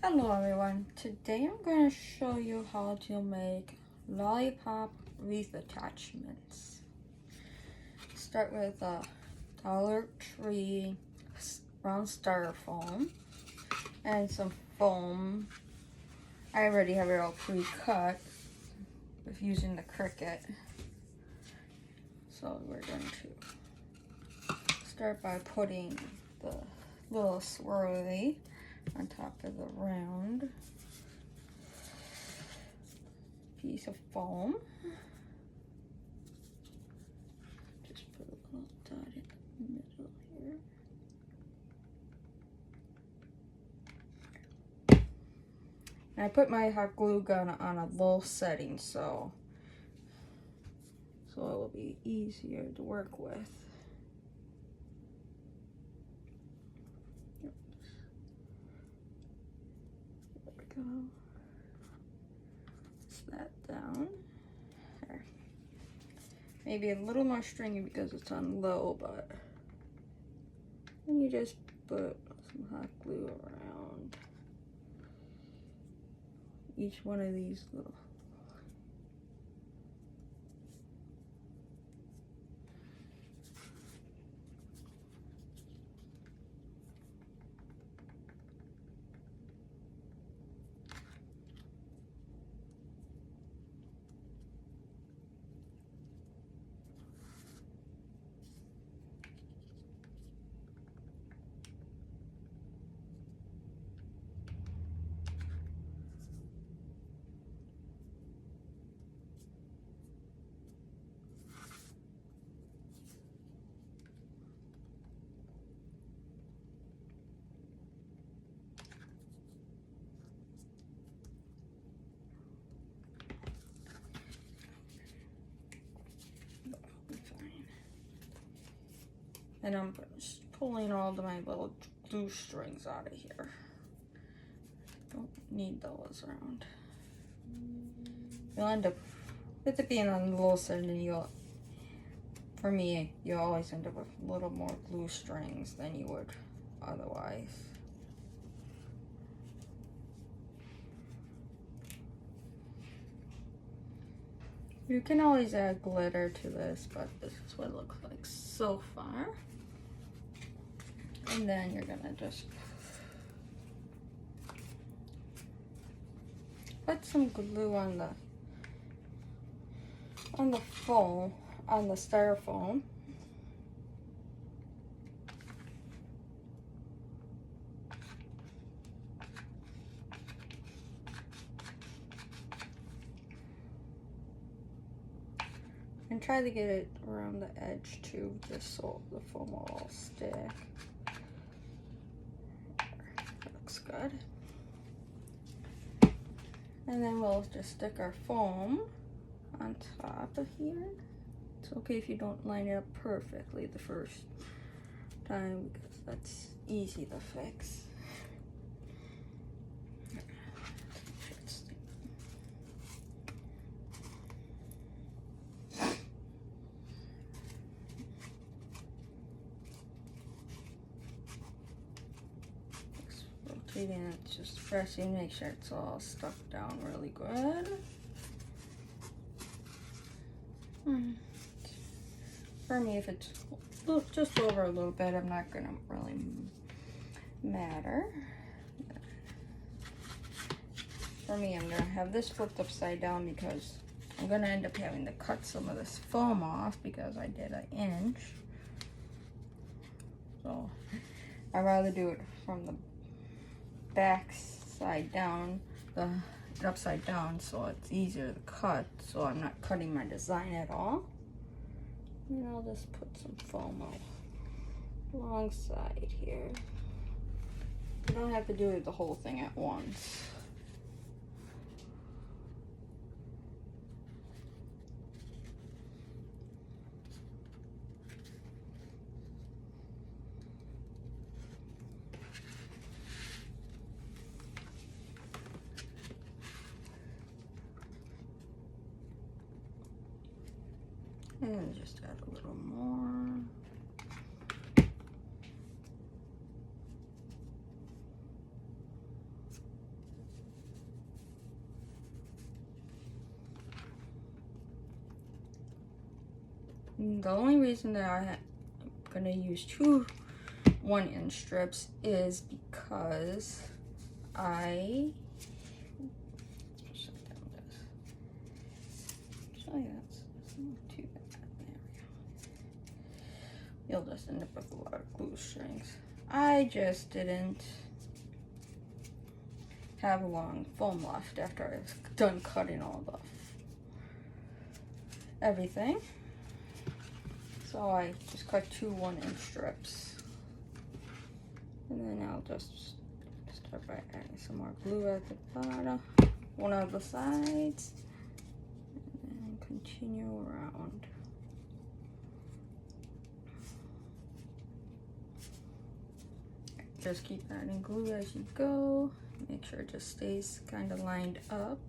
Hello everyone, today I'm going to show you how to make lollipop wreath attachments. Start with a Dollar Tree round styrofoam and some foam. I already have it all pre-cut with using the Cricut. So we're going to start by putting the little swirly on top of the round piece of foam. Just put a little dot in the middle here. And I put my hot glue gun on a low setting so it will be easier to work with. Go. That down. There. Maybe a little more stringy because it's on low, but then you just put some hot glue around each one of these little. And I'm just pulling all of my little glue strings out of here. Don't need those around. You'll end up, with it being on the low side, and for me, you always end up with a little more glue strings than you would otherwise. You can always add glitter to this, but this is what it looks like so far. And then you're gonna just put some glue on the foam, on the styrofoam. And try to get it around the edge too, just so the foam will all stick. That looks good. And then we'll just stick our foam on top of here. It's okay if you don't line it up perfectly the first time, because that's easy to fix. Rotating it, just pressing, make sure it's all stuck down really good. For me, if it's just over a little bit, I'm not gonna really matter. For me, I'm gonna have this flipped upside down because I'm gonna end up having to cut some of this foam off because I did an inch. So I'd rather do it from the back side down, the upside down, so it's easier to cut, so I'm not cutting my design at all. And I'll just put some foam alongside here. You don't have to do the whole thing at once. And just add a little more. The only reason that I'm gonna use two 1-inch strips is because I you'll just end up with a lot of glue strings. I just didn't have a long foam left after I was done cutting all the everything. So I just cut two 1-inch strips. And then I'll just start by adding some more glue at the bottom, one of the sides, and continue around. Just keep adding glue as you go. Make sure it just stays kind of lined up.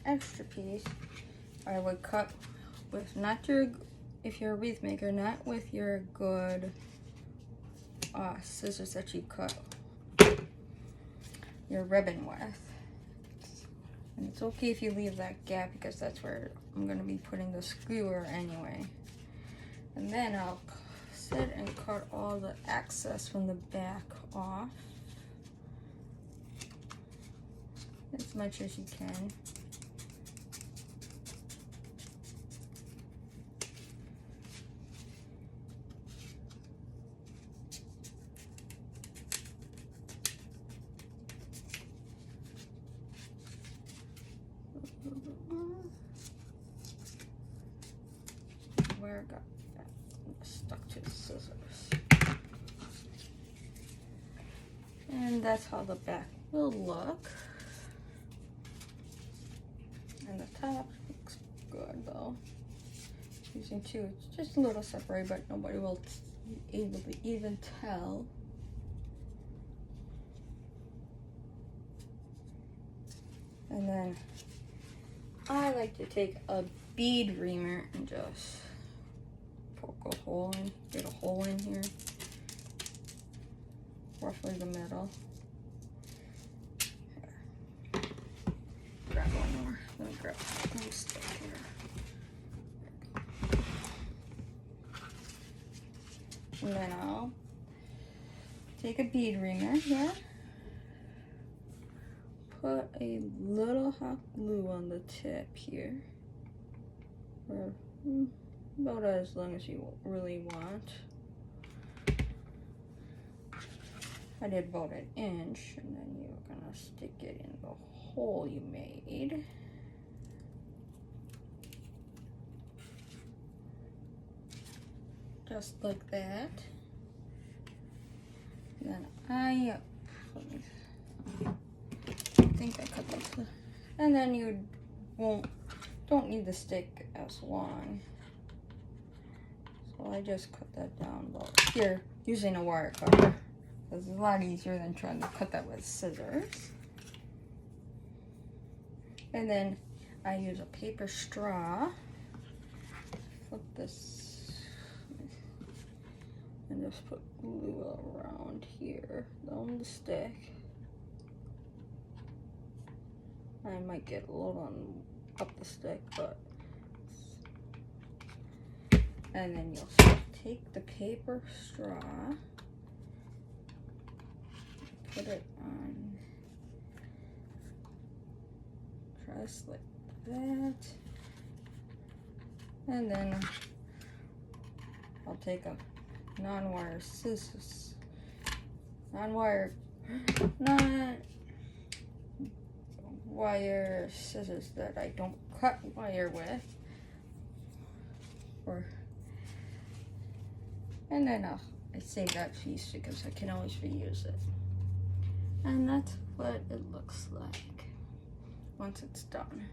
Extra piece I would cut with not your, if you're a wreath maker, not with your good scissors that you cut your ribbon with. And it's okay if you leave that gap because that's where I'm going to be putting the skewer anyway. And then I'll sit and cut all the excess from the back off as much as you can. Where I got that stuck to the scissors. And that's how the back will look. And the top looks good though. Using two, it's just a little separate, but nobody will be able to even tell. And then I like to take a bead reamer and just poke a hole in, get a hole in here, roughly the middle. Here. Grab one more. Let me grab one stick here. And then I'll take a bead reamer here. Put a little hot glue on the tip here, or about as long as you really want. I did about 1 inch, and then you're gonna stick it in the hole you made. Just like that. Then I think I cut that, and then you don't need the stick as long, so I just cut that down about here using a wire cutter. It's a lot easier than trying to cut that with scissors. And then I use a paper straw, flip this, and just put glue around here on the stick. I might get a little on up the stick, but and then you'll take the paper straw, put it on just like that, and then I'll take a non-wire scissors, non-wire scissors that I don't cut wire with, and then I save that piece because I can always reuse it. And that's what it looks like once it's done.